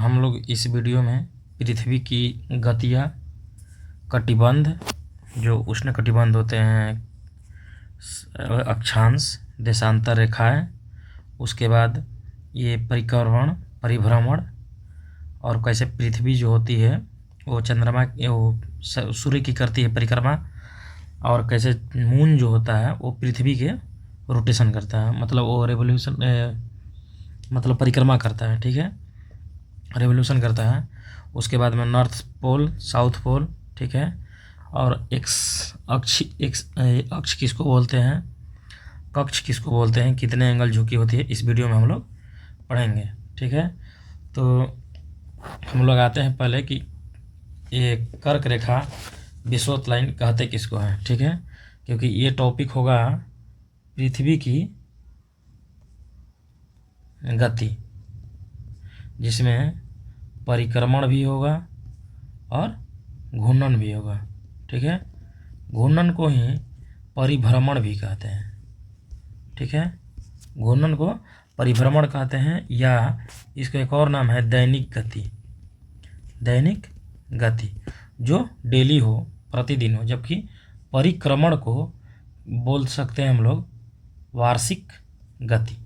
हम लोग इस वीडियो में पृथ्वी की गतियाँ, कटिबंध जो उष्णकटिबंध होते हैं, अक्षांश, देशांतर रेखाएं, उसके बाद ये परिभ्रमण और कैसे पृथ्वी जो होती है वो चंद्रमा वो सूर्य की करती है परिक्रमा, और कैसे मून जो होता है वो पृथ्वी के रोटेशन करता है, मतलब वो रेवोल्यूशन मतलब परिक्रमा करता है। ठीक है, रेवोल्यूशन करता है। उसके बाद में नॉर्थ पोल, साउथ पोल, ठीक है, और एक्स अक्ष किसको बोलते हैं, कक्ष किसको बोलते हैं, कितने एंगल झुकी होती है, इस वीडियो में हम लोग पढ़ेंगे। ठीक है, तो हम लोग आते हैं पहले कि ये कर्क रेखा विषुवत लाइन कहते किसको हैं। ठीक है, क्योंकि ये टॉपिक होगा पृथ्वी की गति, जिसमें परिक्रमण भी होगा और घूर्णन भी होगा। ठीक है, घूर्णन को ही परिभ्रमण भी कहते हैं। ठीक है, घूर्णन को परिभ्रमण कहते हैं, या इसका एक और नाम है दैनिक गति। दैनिक गति जो डेली हो, प्रतिदिन हो, जबकि परिक्रमण को बोल सकते हैं हम लोग वार्षिक गति,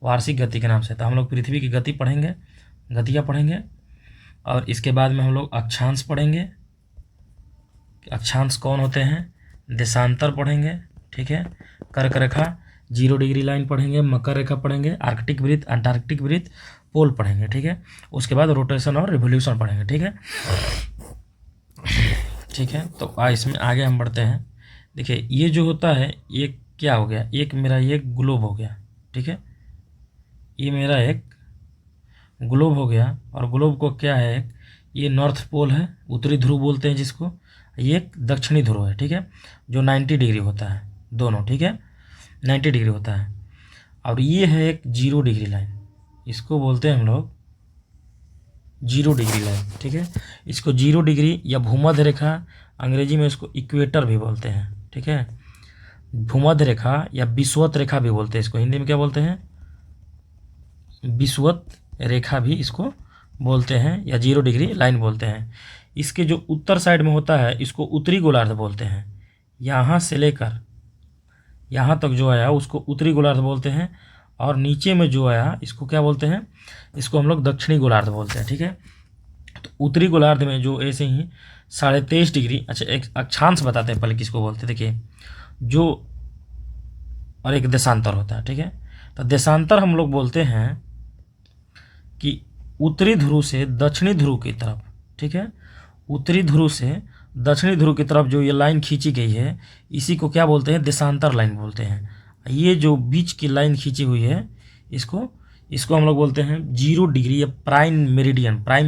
वार्षिक गति के नाम से। तो हम लोग पृथ्वी की गति पढ़ेंगे, गतियाँ पढ़ेंगे, और इसके बाद में हम लोग अक्षांश पढ़ेंगे। अक्षांश कौन होते हैं, देशांतर पढ़ेंगे। ठीक है, कर्क रेखा 0 डिग्री लाइन पढ़ेंगे, मकर रेखा पढ़ेंगे, आर्कटिक वृत्त, अंटार्कटिक वृत्त, पोल पढ़ेंगे। ठीक है, उसके बाद रोटेशन और रिवोल्यूशन पढ़ेंगे। ठीक है, ठीक है, तो इसमें आगे हम बढ़ते हैं। देखिए, ये जो होता है ये क्या हो गया, एक मेरा ये ग्लोब हो गया। ठीक है, ये मेरा एक ग्लोब हो गया, और ग्लोब को क्या है, ये नॉर्थ पोल है, उत्तरी ध्रुव बोलते हैं जिसको, ये एक दक्षिणी ध्रुव है। ठीक है, जो 90 डिग्री होता है दोनों। ठीक है, 90 डिग्री होता है, और ये है एक 0 डिग्री लाइन, इसको बोलते हैं हम लोग 0 डिग्री लाइन। ठीक है, इसको 0 डिग्री या भूमध्य रेखा, अंग्रेजी में इसको इक्वेटर भी बोलते हैं। ठीक है, भूमध्य रेखा या विषुवत रेखा भी बोलते हैं इसको, हिंदी में क्या बोलते हैं, विषुवत रेखा भी इसको बोलते हैं, या 0 डिग्री लाइन बोलते हैं। इसके जो उत्तर साइड में होता है इसको उत्तरी गोलार्ध बोलते हैं, यहाँ से लेकर यहाँ तक जो आया उसको उत्तरी गोलार्ध बोलते हैं, और नीचे में जो आया इसको क्या बोलते हैं, इसको हम लोग दक्षिणी गोलार्ध बोलते हैं। ठीक है, तो उत्तरी गोलार्ध में जो ऐसे ही 23.5 डिग्री, अच्छा एक अक्षांश बताते हैं पहले किसको बोलते हैं। देखिए, जो और एक देशांतर होता है। ठीक है, तो देशांतर हम लोग बोलते हैं कि उत्तरी ध्रुव से दक्षिणी ध्रुव की तरफ, ठीक है, उत्तरी ध्रुव से दक्षिणी ध्रुव की तरफ जो ये लाइन खींची गई है, इसी को क्या बोलते हैं, देशांतर लाइन बोलते हैं। ये जो बीच की लाइन खींची हुई है इसको हम लोग बोलते हैं 0 डिग्री या प्राइम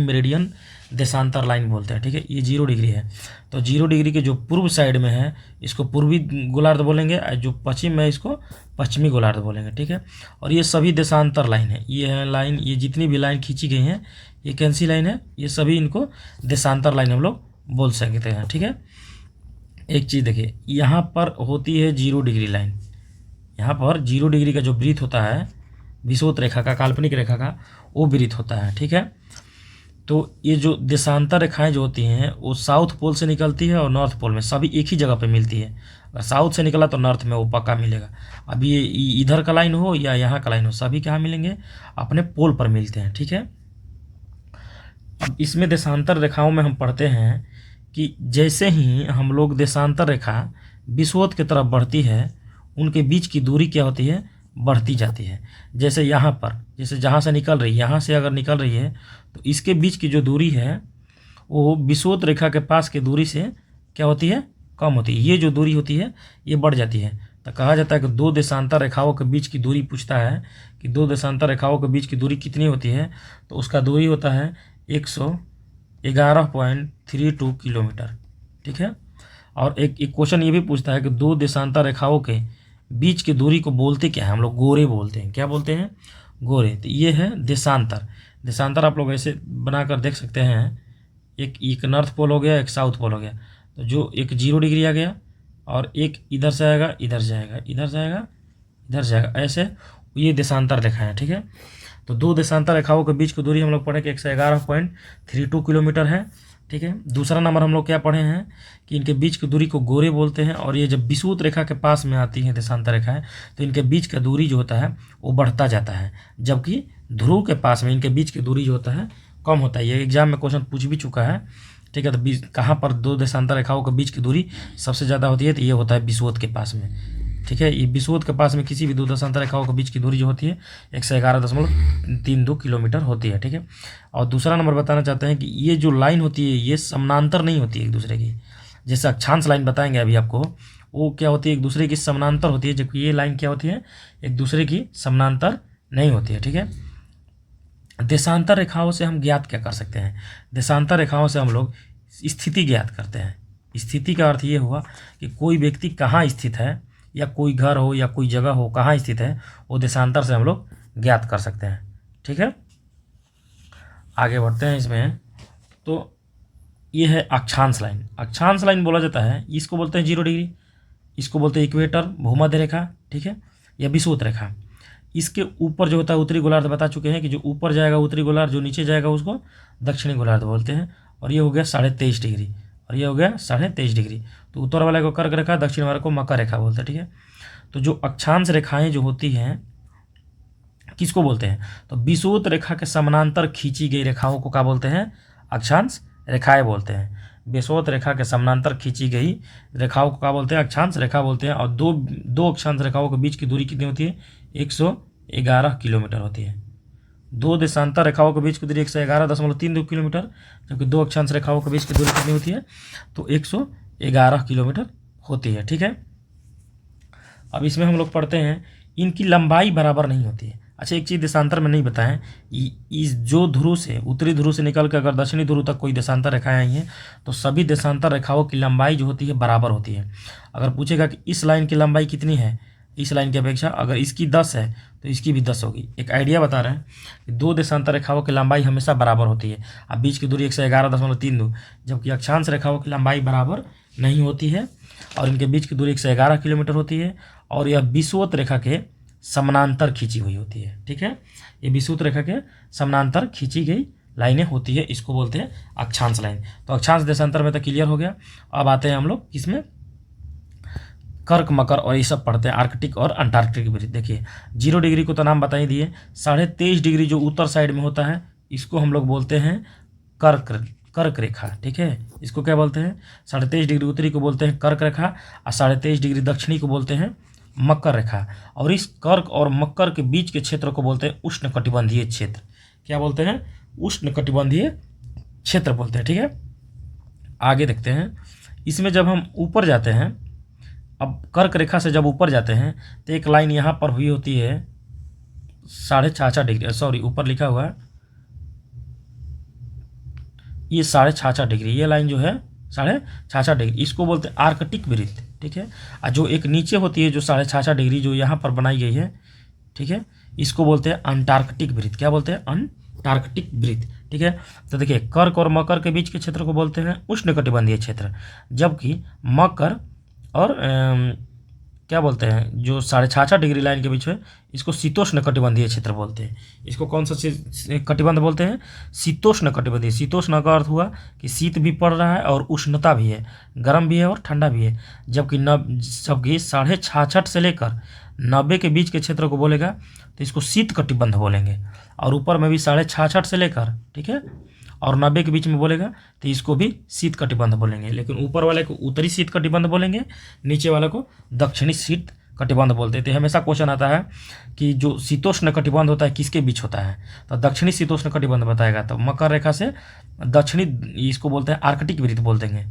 मेरिडियन देशांतर लाइन बोलते हैं। ठीक है, ये 0 डिग्री है, तो 0 डिग्री के जो पूर्व साइड में है इसको पूर्वी गोलार्ध बोलेंगे, और जो पश्चिम में है इसको पश्चिमी गोलार्ध बोलेंगे। ठीक है, और ये सभी देशांतर लाइन है, ये है लाइन, ये जितनी भी लाइन खींची गई हैं ये कौन सी लाइन है, ये सभी इनको देशांतर लाइन हम लोग बोल सकते हैं। ठीक है, एक चीज़ देखिए, यहाँ पर होती है 0 डिग्री लाइन, यहाँ पर 0 डिग्री का जो वृत्त होता है विषुवत रेखा का, काल्पनिक रेखा का, वो वृत्त होता है। ठीक है, तो ये जो देशांतर रेखाएं जो होती हैं वो साउथ पोल से निकलती है और नॉर्थ पोल में, सभी एक ही जगह पे मिलती है। अगर साउथ से निकला तो नॉर्थ में वो पक्का मिलेगा। अब ये इधर का लाइन हो या यहाँ का लाइन हो, सभी कहाँ मिलेंगे, अपने पोल पर मिलते हैं। ठीक है, अब इसमें देशांतर रेखाओं में हम पढ़ते हैं कि जैसे ही हम लोग देशांतर रेखा विषुवत की तरफ बढ़ती है, उनके बीच की दूरी क्या होती है, बढ़ती जाती है। जैसे यहाँ पर, जैसे जहाँ से निकल रही है, यहाँ से अगर निकल रही है तो इसके बीच की जो दूरी है वो विषुवत रेखा के पास की दूरी से क्या होती है, कम होती है। ये जो दूरी होती है ये बढ़ जाती है। तो कहा जाता है कि 2 देशांतर रेखाओं के बीच की दूरी पूछता है कि 2 देशांतर रेखाओं के बीच की दूरी कितनी होती है, तो उसका दूरी होता है 111.32 किलोमीटर। ठीक है, और एक क्वेश्चन ये भी पूछता है कि 2 देशांतर रेखाओं के बीच की दूरी को बोलते क्या है, हम लोग गोरे बोलते हैं। क्या बोलते हैं, गोरे। तो ये है देशांतर। देशांतर आप लोग ऐसे बनाकर देख सकते हैं, एक नॉर्थ पोल हो गया, एक साउथ पोल हो गया, तो जो एक 0 डिग्री आ गया, और एक इधर से आएगा, इधर जाएगा, इधर जाएगा, इधर जाएगा, ऐसे ये देशांतर रेखा है। ठीक है, तो दो देशांतर रेखाओं के बीच की दूरी हम लोग पढ़े कि 111.32 किलोमीटर है। ठीक है, दूसरा नंबर हम लोग क्या पढ़े हैं कि इनके बीच की दूरी को गोरे बोलते हैं, और ये जब विषुवत रेखा के पास में आती है देशांतर रेखाएं तो इनके बीच का दूरी जो होता है वो बढ़ता जाता है, जबकि ध्रुव के पास में इनके बीच की दूरी जो होता है कम होता है। ये एग्जाम में क्वेश्चन पूछ भी चुका है। ठीक है, तो कहाँ पर दो देशांतर रेखाओं के बीच की दूरी सबसे ज़्यादा होती है, तो ये होता है विषुवत के पास में। ठीक है, ये विषुवत के पास में किसी भी दो देशांतर रेखाओं के बीच की दूरी जो होती है 111.32 किलोमीटर होती है। ठीक है, और दूसरा नंबर बताना चाहते हैं कि ये जो लाइन होती है ये समानांतर नहीं होती है एक दूसरे की, जैसे अक्षांश लाइन बताएंगे अभी आपको, वो क्या होती है एक दूसरे की समानांतर होती है, जबकि ये लाइन क्या होती है एक दूसरे की समानांतर नहीं होती है। ठीक है, देशांतर रेखाओं से हम ज्ञात क्या कर सकते हैं, देशांतर रेखाओं से हम लोग स्थिति ज्ञात करते हैं। स्थिति का अर्थ ये हुआ कि कोई व्यक्ति कहाँ स्थित है, या कोई घर हो या कोई जगह हो कहाँ स्थित है, वो देशांतर से हम लोग ज्ञात कर सकते हैं। ठीक है, आगे बढ़ते हैं इसमें। तो ये है अक्षांश लाइन। अक्षांश लाइन बोला जाता है, इसको बोलते हैं 0 डिग्री, इसको बोलते हैं इक्वेटर, भूमध्य रेखा। ठीक है, या विषुवत रेखा। इसके ऊपर जो होता है उत्तरी गोलार्ध, बता चुके हैं कि जो ऊपर जाएगा उत्तरी गोलार्ध, जो नीचे जाएगा उसको दक्षिणी गोलार्ध बोलते हैं। और ये हो गया 23.5 डिग्री, और ये हो गया 23.5 डिग्री। तो उत्तर वाले को कर्क रेखा, दक्षिण वाले को मकर रेखा बोलते हैं। ठीक है, तो जो अक्षांश रेखाएं जो होती हैं किसको बोलते हैं, तो विषुवत रेखा के समानांतर खींची गई रेखाओं को क्या बोलते हैं, अक्षांश रेखाएं बोलते हैं। विषुवत रेखा के समानांतर खींची गई रेखाओं को क्या बोलते हैं, अक्षांश रेखा बोलते हैं। और दो अक्षांश रेखाओं के बीच की दूरी कितनी होती है, 111 किलोमीटर होती है। दो देशांतर रेखाओं के बीच की दूरी 111.32 किलोमीटर, जबकि दो अक्षांश रेखाओं के बीच की दूरी कितनी होती है, तो 111 किलोमीटर होती है। ठीक है, अब इसमें हम लोग पढ़ते हैं इनकी लंबाई बराबर नहीं होती है। अच्छा, एक चीज़ देशांतर में नहीं बताएं, इस जो ध्रुव से उत्तरी ध्रुव से निकल कर अगर दक्षिणी ध्रुव तक कोई देशांतर रेखाएं आई हैं तो सभी देशांतर रेखाओं की लंबाई जो होती है बराबर होती है। अगर पूछेगा कि इस लाइन की लंबाई कितनी है, इस लाइन की अपेक्षा अगर इसकी 10 है तो इसकी भी 10 होगी। एक आइडिया बता रहे हैं कि दो देशांतर रेखाओं की लंबाई हमेशा बराबर होती है। अब बीच की दूरी 111.32, जबकि अक्षांश रेखाओं की लंबाई बराबर नहीं होती है, और इनके बीच की दूरी 111 किलोमीटर होती है, और यह विषुवत रेखा के समानांतर खींची हुई होती है। ठीक है, ये विषुवत रेखा के समानांतर खींची गई लाइनें होती है, इसको बोलते हैं अक्षांश लाइन। तो अक्षांश देशांतर में तो क्लियर हो गया। अब आते हैं हम लोग किसमें, कर्क मकर और ये सब पढ़ते हैं, आर्कटिक और अंटार्कटिक वृत्त। देखिए 0 डिग्री को तो नाम बता ही दिए, 23.5 डिग्री जो उत्तर साइड में होता है इसको हम लोग बोलते हैं कर्क रेखा। ठीक है, इसको क्या बोलते हैं, 23.5 डिग्री उत्तरी को बोलते हैं कर्क रेखा, और 23.5 डिग्री दक्षिणी को बोलते हैं मकर रेखा। और इस कर्क और मकर के बीच के क्षेत्र को बोलते हैं उष्णकटिबंधीय क्षेत्र। क्या बोलते हैं, उष्णकटिबंधीय क्षेत्र बोलते हैं। ठीक है, आगे देखते हैं। इसमें जब हम ऊपर जाते हैं, अब कर्क रेखा से जब ऊपर जाते हैं तो एक लाइन यहाँ पर हुई होती है 66.5 डिग्री, सॉरी ऊपर लिखा हुआ है ये 66.5 डिग्री, ये लाइन जो है 66.5 डिग्री, इसको बोलते हैं आर्कटिक वृत्त। ठीक है, और जो एक नीचे होती है जो 66.5 डिग्री जो यहाँ पर बनाई गई है, ठीक है, इसको बोलते हैं अंटार्कटिक वृत्त। क्या बोलते हैं, अंटार्कटिक वृत्त। ठीक है, तो देखिए कर्क और मकर के बीच के क्षेत्र को बोलते हैं उष्णकटिबंधीय क्षेत्र, जबकि मकर और क्या बोलते हैं जो 66.5 डिग्री लाइन के बीच में, इसको शीतोष्ण कटिबंधीय क्षेत्र बोलते हैं। इसको कौन सा कटिबंध बोलते हैं, शीतोष्ण कटिबंधीय। शीतोष्ण का अर्थ हुआ कि शीत भी पड़ रहा है और उष्णता भी है, गर्म भी है और ठंडा भी है। जबकि 66.5 से लेकर 90 के बीच के क्षेत्र को बोलेगा तो इसको शीत कटिबंध बोलेंगे, और ऊपर में भी 66.5 से लेकर, ठीक है, और 90 के बीच में बोलेगा तो इसको भी शीत कटिबंध बोलेंगे। लेकिन ऊपर वाले को उत्तरी शीत कटिबंध बोलेंगे, नीचे वाले को दक्षिणी शीत कटिबंध बोलते हैं। तो हमेशा क्वेश्चन आता है कि जो शीतोष्ण कटिबंध होता है किसके बीच होता है, तो दक्षिणी शीतोष्ण कटिबंध बताएगा। तो मकर रेखा से दक्षिणी, इसको बोलते हैं आर्कटिक वृत्त बोल देंगे,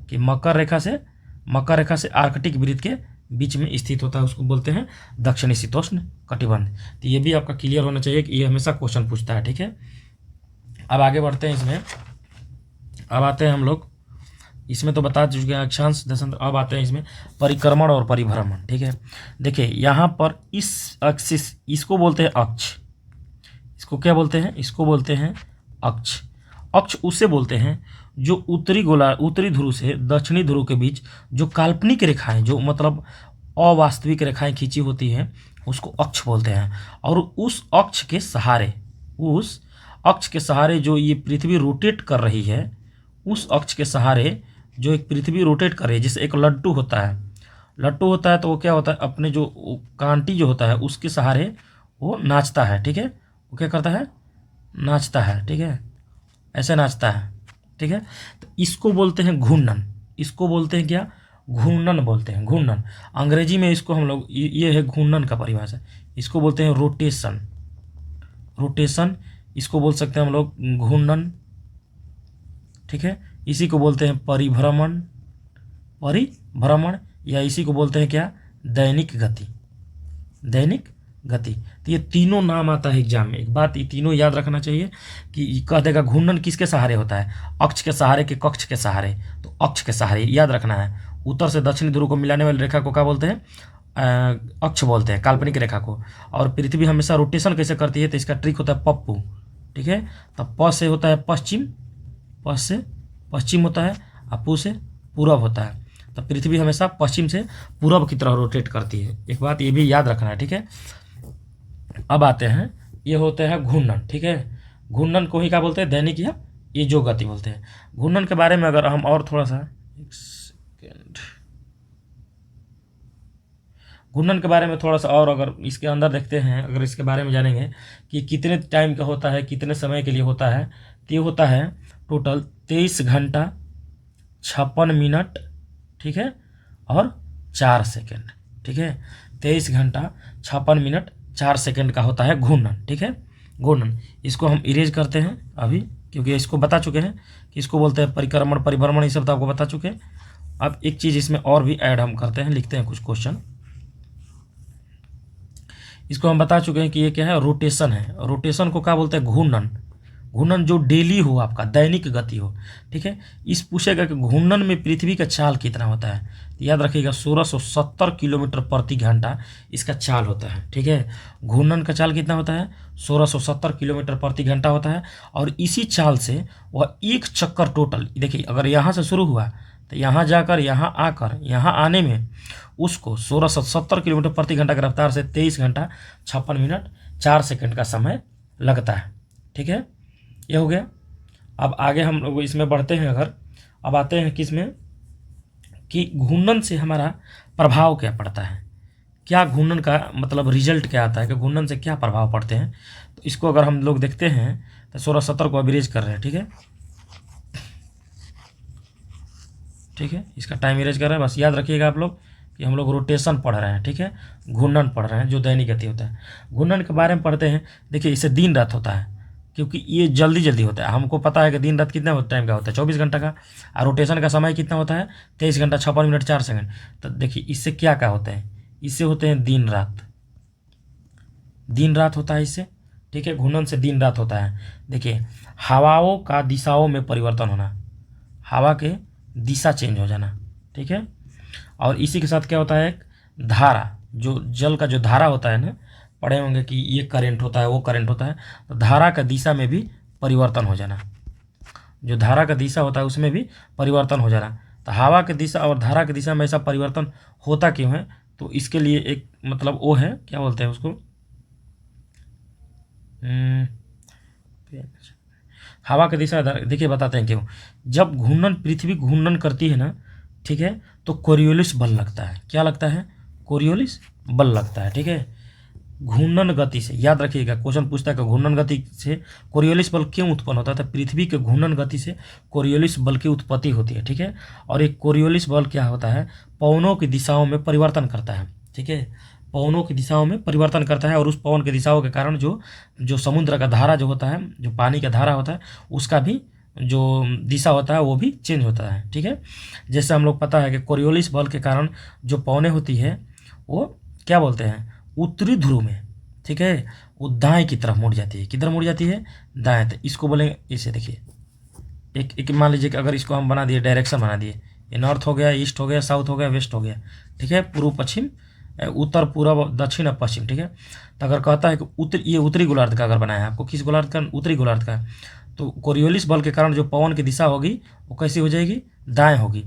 कि मकर रेखा से आर्कटिक वृत्त के बीच में स्थित होता है, उसको बोलते हैं दक्षिणी शीतोष्ण कटिबंध। तो ये भी आपका क्लियर होना चाहिए कि ये हमेशा क्वेश्चन पूछता है। ठीक है, अब आगे बढ़ते हैं इसमें। अब आते हैं हम लोग, इसमें तो बता चुके हैं अक्षांश देशांतर। अब आते हैं इसमें परिक्रमण और परिभ्रमण। ठीक है, देखिए यहाँ पर इस एक्सिस, इसको बोलते हैं अक्ष। इसको क्या बोलते हैं, इसको बोलते हैं अक्ष। अक्ष उसे बोलते हैं जो उत्तरी ध्रुव से दक्षिणी ध्रुव के बीच जो काल्पनिक रेखाएं, जो मतलब अवास्तविक रेखाएं खींची होती हैं, उसको अक्ष बोलते हैं। और उस अक्ष के सहारे, उस अक्ष के सहारे जो ये पृथ्वी रोटेट कर रही है, उस अक्ष के सहारे जो एक पृथ्वी रोटेट कर रही है, जैसे एक लट्टू होता है, लट्टू होता है तो वो क्या होता है, अपने जो कांटी जो होता है उसके सहारे वो नाचता है, ठीक है। वो क्या करता है, नाचता है, ठीक है, ऐसे नाचता है, ठीक है। तो इसको बोलते हैं घूर्णन। इसको बोलते हैं क्या, घूर्णन बोलते हैं, घूर्णन। अंग्रेजी में इसको हम लोग, ये है घूर्णन का परिभाषा। इसको बोलते हैं रोटेशन, रोटेशन। इसको बोल सकते हैं हम लोग घूर्णन, ठीक है। इसी को बोलते हैं परिभ्रमण, परिभ्रमण, या इसी को बोलते हैं क्या, दैनिक गति, दैनिक गति। तो ये तीनों नाम आता है एग्जाम में। एक बात ये तीनों याद रखना चाहिए कि कह देगा घूर्णन किसके सहारे होता है, अक्ष के सहारे के कक्ष के सहारे, तो अक्ष के सहारे याद रखना है। उत्तर से दक्षिणी ध्रुव को मिलाने वाली रेखा को क्या बोलते हैं, अक्ष बोलते हैं, काल्पनिक रेखा को। और पृथ्वी हमेशा रोटेशन कैसे करती है, तो इसका ट्रिक होता है पप्पू, ठीक है। तो प से होता है पश्चिम, प से पश्चिम होता है, और पू से पूरब होता है। तो पृथ्वी हमेशा पश्चिम से पूरब की तरह रोटेट करती है। एक बात ये भी याद रखना है, ठीक है। अब आते हैं, ये होते हैं घूर्णन, ठीक है। घूर्णन को ही क्या बोलते हैं, दैनिक या ये जो गति बोलते हैं। घूर्णन के बारे में अगर हम और थोड़ा सा, एक सेकेंड, घूर्णन के बारे में थोड़ा सा और अगर इसके अंदर देखते हैं, अगर इसके बारे में जानेंगे कि कितने टाइम का होता है, कितने समय के लिए होता है, तो ये होता है टोटल 23 घंटा 56 मिनट, ठीक है, और 4 सेकेंड, ठीक है। 23 घंटा 56 मिनट 4 सेकेंड का होता है घूर्णन, ठीक है, घूर्णन। इसको हम इरेज करते हैं अभी, क्योंकि इसको बता चुके हैं कि इसको बोलते हैं परिक्रमण, परिभ्रमण, ये सब तो आपको बता चुके हैं। अब एक चीज़ इसमें और भी ऐड हम करते हैं, लिखते हैं कुछ क्वेश्चन। इसको हम बता चुके हैं कि ये क्या है, रोटेशन है। रोटेशन को क्या बोलते हैं, घूर्णन। घूर्णन जो डेली हो, आपका दैनिक गति हो, ठीक है। इस पूछेगा कि घूर्णन में पृथ्वी का चाल कितना होता है, तो याद रखिएगा 1670 किलोमीटर प्रति घंटा इसका चाल होता है, ठीक है। घूर्णन का चाल कितना होता है, 1670 किलोमीटर प्रति घंटा होता है। और इसी चाल से वह एक चक्कर टोटल, देखिए अगर यहाँ से शुरू हुआ तो यहाँ जाकर, यहाँ आकर, यहाँ आने में उसको 1670 किलोमीटर प्रति घंटा की रफ्तार से 23 घंटा 56 मिनट 4 सेकंड का समय लगता है, ठीक है। ये हो गया। अब आगे हम लोग इसमें बढ़ते हैं। अगर अब आते हैं किसमें, कि घूर्णन से हमारा प्रभाव क्या पड़ता है, क्या घूर्णन का मतलब रिजल्ट क्या आता है, कि घूर्णन से क्या प्रभाव पड़ते हैं। तो इसको अगर हम लोग देखते हैं तो 1670 को अवरेज कर रहे हैं, ठीक है, ठीक है। इसका टाइम इरेज कर रहे हैं। बस याद रखिएगा आप लोग कि हम लोग रोटेशन पढ़ रहे हैं, ठीक है, घूर्णन पढ़ रहे हैं जो दैनिक गति होता है। घूर्णन के बारे में पढ़ते हैं। देखिए इससे दिन रात होता है, क्योंकि ये जल्दी जल्दी होता है। हमको पता है कि दिन रात कितना टाइम का होता है, 24 घंटा का। और रोटेशन का समय कितना होता है, 23 घंटा 56 मिनट 4 सेकंड। तो देखिए इससे क्या क्या होता है, इससे होते हैं दिन रात, दिन रात होता है इससे, ठीक है। घूर्णन से दिन रात होता है। देखिए हवाओं का दिशाओं में परिवर्तन होना, हवा के दिशा चेंज हो जाना, ठीक है। और इसी के साथ क्या होता है, एक धारा, जो जल का जो धारा होता है ना, पढ़े होंगे कि ये करंट होता है, वो करंट होता है। तो धारा का दिशा में भी परिवर्तन हो जाना, जो धारा का दिशा होता है उसमें भी परिवर्तन हो जाना। तो हवा की दिशा और धारा की दिशा में ऐसा परिवर्तन होता क्यों है, तो इसके लिए एक मतलब वो है, क्या बोलते हैं उसको, हवा की दिशा। देखिए बताते हैं क्यों। जब घूर्णन, पृथ्वी घूर्णन करती है ना, ठीक है, तो कोरियोलिस बल लगता है। क्या लगता है, कोरियोलिस बल लगता है, ठीक है। घूर्णन गति से, याद रखिएगा क्वेश्चन पूछता है कि घूर्णन गति से कोरियोलिस बल क्यों उत्पन्न होता है, तो पृथ्वी के घूर्णन गति से कोरियोलिस बल की उत्पत्ति होती है, ठीक है। और एक कोरियोलिस बल क्या होता है, पवनों की दिशाओं में परिवर्तन करता है, ठीक है, पवनों की दिशाओं में परिवर्तन करता है। और उस पवन की दिशाओं के कारण जो समुद्र का धारा जो होता है, जो पानी का धारा होता है, उसका भी जो दिशा होता है वो भी चेंज होता है, ठीक है। जैसे हम लोग पता है कि कोरियोलिस बल के कारण जो पवनें होती है वो क्या बोलते हैं, उत्तरी ध्रुव में, ठीक है, वो दाएं की तरफ मुड़ जाती है। किधर मुड़ जाती है, दाएं। तो इसको बोलेंगे, इसे देखिए, एक मान लीजिए कि अगर इसको हम बना दिए, डायरेक्शन बना दिए, ये नॉर्थ हो गया, ईस्ट हो गया, साउथ हो गया, वेस्ट हो गया, ठीक है, पूर्व पश्चिम, उत्तर पूर्व दक्षिण और पश्चिम, ठीक है। तो अगर कहता है कि ये उत्तरी गोलार्ध का अगर बनाया है आपको, किस गोलार्ध का, उत्तरी गोलार्ध का, तो कोरियोलिस बल के कारण जो पवन की दिशा होगी वो कैसी हो जाएगी, दाएं होगी।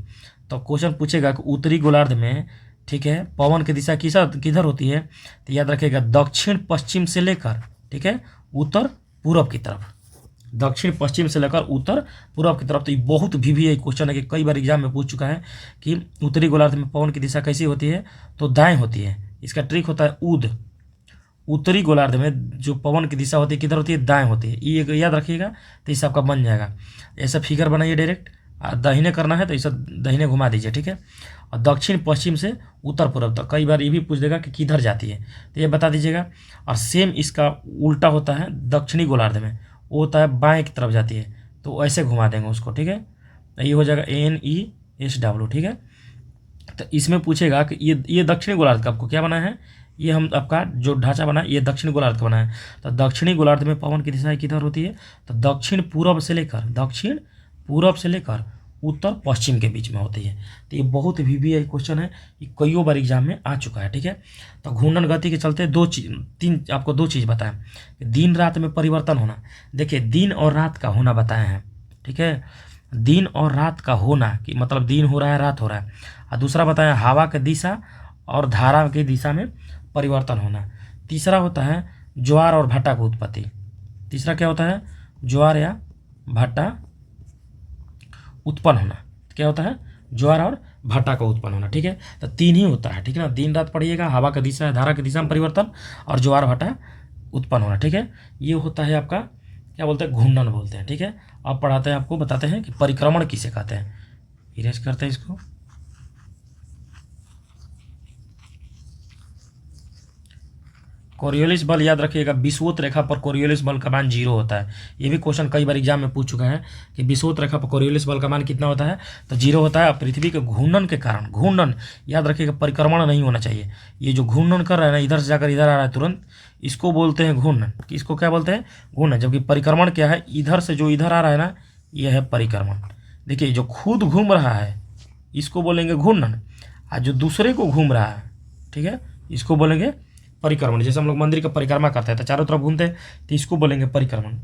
तो क्वेश्चन पूछेगा कि उत्तरी गोलार्ध में, ठीक है, पवन की दिशा किधर होती है, तो याद रखिएगा दक्षिण पश्चिम से लेकर, ठीक है, उत्तर पूरब की तरफ, दक्षिण पश्चिम से लेकर उत्तर पूर्व की तरफ। तो ये बहुत VVI क्वेश्चन है कि कई बार एग्जाम में पूछ चुका है कि उत्तरी गोलार्ध में पवन की दिशा कैसी होती है, तो दाएं होती है। इसका ट्रिक होता है ऊद। उत्तरी गोलार्ध में जो पवन की दिशा होती है किधर होती है, दाएं होती है। ये याद रखिएगा, तो इससे आपका बन जाएगा। ऐसा फिगर बनाइए डायरेक्ट, दाहिने करना है तो इसे दाहिने घुमा दीजिए, ठीक है। और दक्षिण पश्चिम से उत्तर पूर्व तक, कई बार ये भी पूछ देगा कि किधर जाती है, तो ये बता दीजिएगा। और सेम इसका उल्टा होता है दक्षिणी गोलार्ध में, वो होता है बाएं की तरफ जाती है, तो ऐसे घुमा देंगे उसको, ठीक है। ये हो जाएगा NESW, ठीक है। तो इसमें पूछेगा कि ये दक्षिणी गोलार्ध का आपको क्या बना है, ये हम आपका जो ढांचा बना है ये दक्षिणी गोलार्ध का बना है। तो दक्षिणी गोलार्ध में पवन की दिशा किधर होती है, तो दक्षिण पूर्व से लेकर उत्तर पश्चिम के बीच में होती है। तो ये बहुत VVI क्वेश्चन है, ये कईयों बार एग्जाम में आ चुका है, ठीक है। तो घूर्णन गति के चलते दो चीज़ बताएं। दिन रात में परिवर्तन होना, देखिए दिन और रात का होना बताए हैं, ठीक है। दिन और रात का होना कि मतलब दिन हो रहा है रात हो रहा है। और दूसरा बताया हवा की दिशा और धारा की दिशा में परिवर्तन होना। तीसरा होता है ज्वार और भट्टा की उत्पत्ति। तीसरा क्या होता है, ज्वार या भट्टा उत्पन्न होना। क्या होता है, ज्वार और भट्टा का उत्पन्न होना, ठीक है। तो तीन ही होता है, ठीक है ना। दिन रात पढ़िएगा, हवा का दिशा है, धारा की दिशा में परिवर्तन और ज्वार भट्टा उत्पन्न होना, ठीक है। ये होता है आपका क्या बोलते हैं, घूर्णन बोलते हैं, ठीक है। अब पढ़ाते हैं, आपको बताते हैं कि परिक्रमण किसे कहते हैं। इरेज करते हैं इसको। कोरियोलिस बल याद रखिएगा, विषुवत रेखा पर कोरियोलिस बल का मान 0 होता है। ये भी क्वेश्चन कई बार एग्जाम में पूछ चुका है कि विषुवत रेखा पर कोरियोलिस बल का मान कितना होता है, तो 0 होता है। पृथ्वी के घूर्णन के कारण, घूर्णन याद रखिएगा, परिक्रमण नहीं होना चाहिए। ये जो घूर्णन कर रहा है ना, इधर से जाकर इधर आ रहा है तुरंत, इसको बोलते हैं घूर्णन। इसको क्या बोलते हैं, घूर्णन। जबकि परिक्रमण क्या है, इधर से जो इधर आ रहा है ना, यह है परिक्रमण। देखिए जो खुद घूम रहा है इसको बोलेंगे घूर्णन, और जो दूसरे को घूम रहा है, ठीक है, इसको बोलेंगे परिक्रमण। जैसे हम लोग मंदिर का परिक्रमा करते हैं तो चारों तरफ घूमते हैं, तो इसको बोलेंगे परिक्रमण।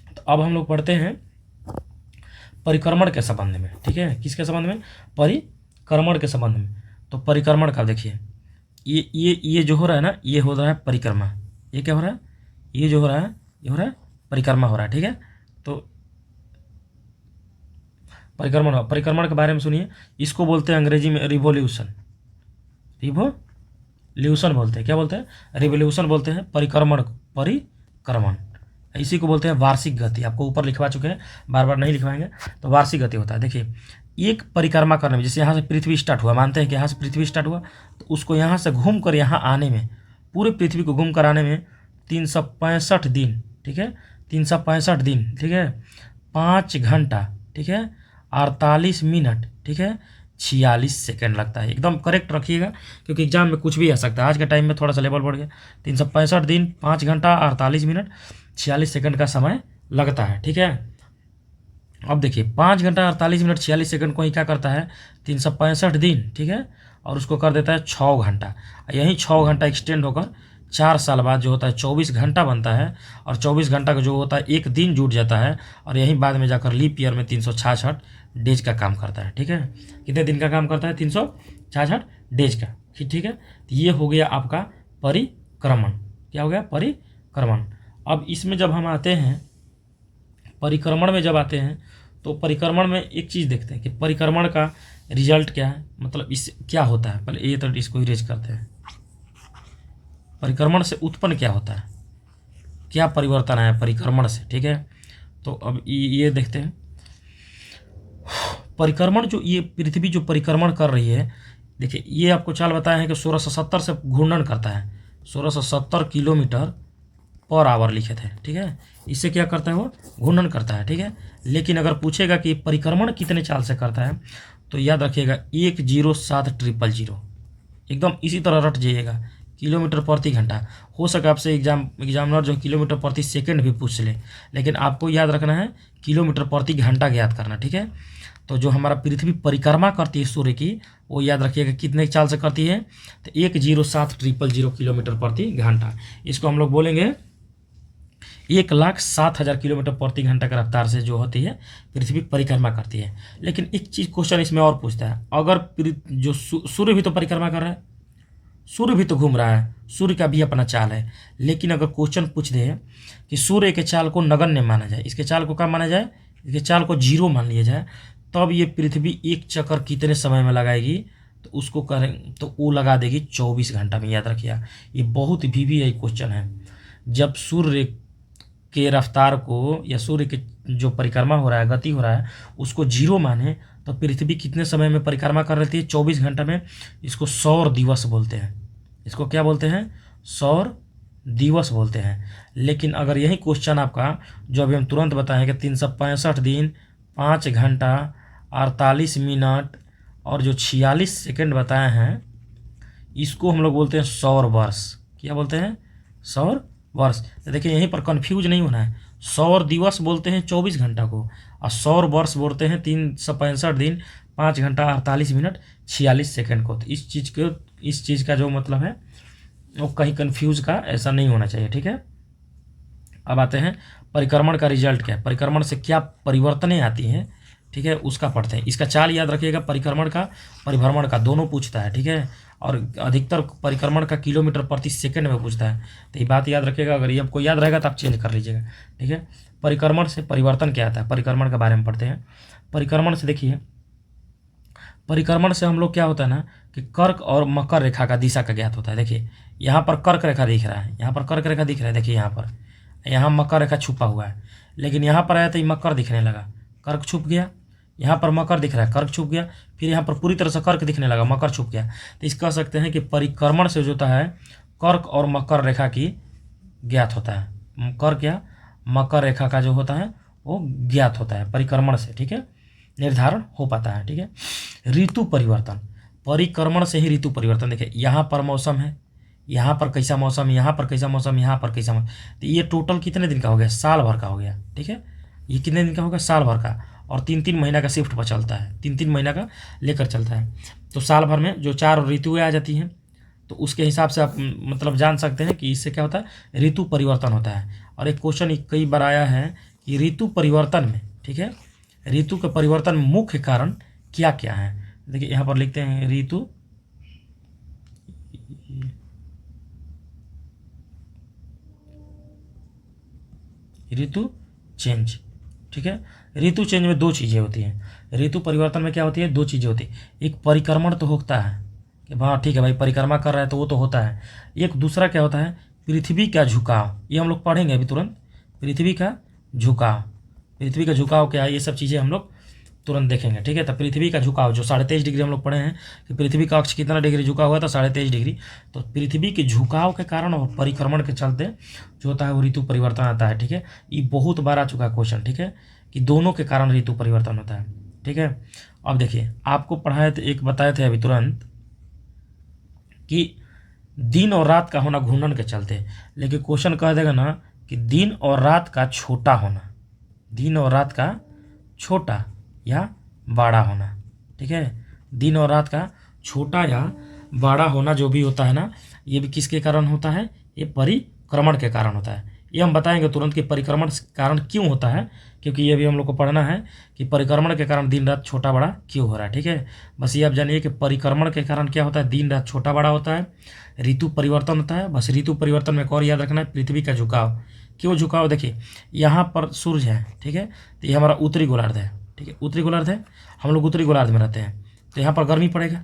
तो अब हम लोग पढ़ते हैं परिक्रमण के संबंध में, ठीक है। किसके संबंध में, परिक्रमण के संबंध में। तो परिक्रमण का देखिए, ये जो हो रहा है ना, ये हो रहा है परिक्रमा। ये क्या हो रहा है, ये जो हो रहा है, ये हो रहा है परिक्रमा हो रहा है, ठीक है। तो परिक्रमण के बारे में सुनिए। इसको बोलते हैं अंग्रेजी में रिवोल्यूशन बोलते हैं। क्या बोलते हैं, रिवोल्यूशन बोलते हैं। परिक्रमण इसी को बोलते हैं वार्षिक गति। आपको ऊपर लिखवा चुके हैं, बार बार नहीं लिखवाएंगे। तो वार्षिक गति होता है। देखिए एक परिक्रमा करने में, जैसे यहाँ से पृथ्वी स्टार्ट हुआ, मानते हैं कि यहाँ से पृथ्वी स्टार्ट हुआ, तो उसको यहाँ से घूम कर यहाँ आने में, पूरे पृथ्वी को घूम कर आने में 365 दिन, ठीक है, 365 दिन, ठीक है, 5 घंटा, ठीक है, 48 मिनट, ठीक है, 46 सेकंड लगता है। एकदम करेक्ट रखिएगा, क्योंकि एग्जाम में कुछ भी आ सकता है। आज के टाइम में थोड़ा सा लेवल बढ़ गया। 365 दिन, 5 घंटा 48 मिनट 46 सेकंड का समय लगता है, ठीक है। अब देखिए 5 घंटा 48 मिनट 46 सेकंड को ही क्या करता है, 365 दिन, ठीक है, और उसको कर देता है 6 घंटा। यही 6 घंटा एक्सटेंड होकर 4 साल बाद जो होता है 24 घंटा बनता है। और 24 घंटा का जो होता है एक दिन जुट जाता है, और यहीं बाद में जाकर लीप ईयर में 366 डेज का काम करता है, ठीक है। कितने दिन का काम करता है, 366 डेज का, ठीक है। तो ये हो गया आपका परिक्रमण। क्या हो गया, परिक्रमण। अब इसमें जब हम आते हैं, परिक्रमण में जब आते हैं, तो परिक्रमण में एक चीज़ देखते हैं कि परिक्रमण का रिजल्ट क्या है, मतलब इस क्या होता है। पहले ये तो इसको इरेज करते हैं। परिक्रमण से उत्पन्न क्या होता है, क्या परिवर्तन आया परिक्रमण से, ठीक है। तो अब ये देखते हैं परिक्रमण। जो ये पृथ्वी जो परिक्रमण कर रही है, देखिए ये आपको चाल बताया है कि 1670 से घूर्णन करता है। 1670 किलोमीटर पर आवर लिखे थे, ठीक है। इससे क्या करता है, वो घूर्णन करता है, ठीक है। लेकिन अगर पूछेगा कि परिक्रमण कितने चाल से करता है, तो याद रखिएगा 107000, एकदम इसी तरह रट जाइएगा, किलोमीटर प्रति घंटा। हो सके आपसे एग्जामिनर जो किलोमीटर प्रति सेकंड भी पूछ ले, लेकिन आपको याद रखना है किलोमीटर प्रति घंटा ज्ञात करना, ठीक है। तो जो हमारा पृथ्वी परिक्रमा करती है सूर्य की, वो याद रखिएगा कितने चाल से करती है, तो 107000 किलोमीटर प्रति घंटा। इसको हम लोग बोलेंगे 1,07,000 किलोमीटर प्रति घंटा की रफ्तार से जो होती है पृथ्वी परिक्रमा करती है। लेकिन एक चीज़ क्वेश्चन इसमें और पूछता है, अगर जो सूर्य भी तो परिक्रमा कर रहा है, सूर्य भी तो घूम रहा है, सूर्य का भी अपना चाल है। लेकिन अगर क्वेश्चन पूछ दे कि सूर्य के चाल को नगण्य माना जाए, इसके चाल को क्या माना जाए, इसके चाल को 0 मान लिया जाए, तब ये पृथ्वी एक चक्कर कितने समय में लगाएगी, तो उसको करें तो वो लगा देगी 24 घंटा में। याद रखिए, ये बहुत VVI क्वेश्चन है। जब सूर्य के रफ्तार को या सूर्य के जो परिक्रमा हो रहा है, गति हो रहा है, उसको 0 माने तो पृथ्वी कितने समय में परिक्रमा कर लेती है, 24 घंटा में। इसको सौर दिवस बोलते हैं। इसको क्या बोलते हैं, सौर दिवस बोलते हैं। लेकिन अगर यही क्वेश्चन आपका जो अभी हम तुरंत बताएं कि 365 दिन 5 घंटा 48 मिनट और जो 46 सेकंड बताए हैं, इसको हम लोग बोलते हैं सौर वर्ष। क्या बोलते हैं, सौर वर्ष। तो देखिए यहीं पर कन्फ्यूज नहीं होना है। सौर दिवस बोलते हैं 24 घंटा को, और सौर वर्ष बोलते हैं 365 दिन 5 घंटा 48 मिनट 46 सेकंड को। तो इस चीज़ का जो मतलब है वो कहीं कन्फ्यूज का ऐसा नहीं होना चाहिए, ठीक है। अब आते हैं परिक्रमण का रिजल्ट क्या है, परिक्रमण से क्या परिवर्तनें आती हैं, ठीक है, उसका पढ़ते हैं। इसका चाल याद रखिएगा, परिक्रमण का परिभ्रमण का दोनों पूछता है, ठीक है। और अधिकतर परिक्रमण का किलोमीटर प्रति सेकंड में पूछता है। तो ये बात याद रखिएगा, अगर ये आपको याद रहेगा तो आप चेंज कर लीजिएगा, ठीक है। परिक्रमण से परिवर्तन क्या आता है, परिक्रमण के बारे में पढ़ते हैं। परिक्रमण से देखिए, परिक्रमण से हम लोग क्या होता है ना कि कर्क और मकर रेखा का दिशा का ज्ञात होता है। देखिए यहाँ पर कर्क रेखा दिख रहा है, यहाँ पर कर्क रेखा दिख रहा है, देखिए यहाँ मकर रेखा छुपा हुआ है। लेकिन यहाँ पर आया तो ये मकर दिखने लगा, कर्क छुप गया। यहाँ पर मकर दिख रहा है, कर्क छुप गया। फिर यहाँ पर पूरी तरह से कर्क दिखने लगा, मकर छुप गया। तो इस कह सकते हैं कि परिक्रमण से जो होता है कर्क और मकर रेखा की ज्ञात होता है। कर्क या मकर रेखा का जो होता है वो ज्ञात होता है परिक्रमण से, ठीक है, निर्धारण हो पाता है, ठीक है। ऋतु परिवर्तन, परिक्रमण से ही ऋतु परिवर्तन। देखिए यहाँ पर मौसम है, यहाँ पर कैसा मौसम, यहाँ पर कैसा मौसम, यहाँ पर कैसा मौसम। तो ये टोटल कितने दिन का हो गया, साल भर का हो गया, ठीक है। ये कितने दिन का होगा, साल भर का। और 3-3 महीना का शिफ्ट पर चलता है, 3-3 महीना का लेकर चलता है। तो साल भर में जो 4 ऋतुएँ आ जाती हैं, तो उसके हिसाब से आप मतलब जान सकते हैं कि इससे क्या होता है, ऋतु परिवर्तन होता है। और एक क्वेश्चन कई बार आया है कि ऋतु परिवर्तन में, ठीक है, ऋतु के परिवर्तन में मुख्य कारण क्या क्या है। देखिए यहाँ पर लिखते हैं ऋतु चेंज, ठीक है। ऋतु चेंज में 2 चीज़ें होती हैं। ऋतु परिवर्तन में क्या होती है, 2 चीज़ें होती हैं। एक परिक्रमण तो होता है कि हाँ ठीक है भाई परिक्रमा कर रहा है तो वो तो होता है। एक दूसरा क्या होता है, पृथ्वी का झुकाव। ये हम लोग पढ़ेंगे अभी तुरंत, पृथ्वी का झुकाव। पृथ्वी का झुकाव क्या है, ये सब चीज़ें हम लोग तुरंत देखेंगे, ठीक है। तो पृथ्वी का झुकाव जो 23.5 डिग्री हम लोग पढ़े हैं कि पृथ्वी का अक्ष कितना डिग्री झुका हुआ था, 23.5 डिग्री। तो पृथ्वी के झुकाव के कारण और परिक्रमण के चलते जो होता है वो ऋतु परिवर्तन आता है, ठीक है। ये बहुत बार आ चुका है क्वेश्चन, ठीक है, कि दोनों के कारण ऋतु परिवर्तन होता है, ठीक है। अब देखिए आपको पढ़ाए थे, एक बताए थे अभी तुरंत कि दिन और रात का होना घूर्णन के चलते। लेकिन क्वेश्चन कह देगा ना कि दिन और रात का छोटा होना, दिन और रात का छोटा या बड़ा होना, ठीक है। दिन और रात का छोटा या बड़ा होना जो भी होता है ना, ये भी किसके कारण होता है, ये परिक्रमण के कारण होता है। ये हम बताएंगे तुरंत कि परिक्रमण के कारण क्यों होता है, क्योंकि ये भी हम लोग को पढ़ना है कि परिक्रमण के कारण दिन रात छोटा बड़ा क्यों हो रहा है, ठीक है। बस ये आप जानिए कि परिक्रमण के कारण क्या होता है, दिन रात छोटा बड़ा होता है, ऋतु परिवर्तन होता है। बस ऋतु परिवर्तन में एक और याद रखना है, पृथ्वी का झुकाव। क्यों झुकाव, देखिए यहाँ पर सूर्य है, ठीक है, तो ये हमारा उत्तरी गोलार्ध है, ठीक है, उत्तरी गोलार्ध है, हम लोग उत्तरी गोलार्ध में रहते हैं, तो यहाँ पर गर्मी पड़ेगा,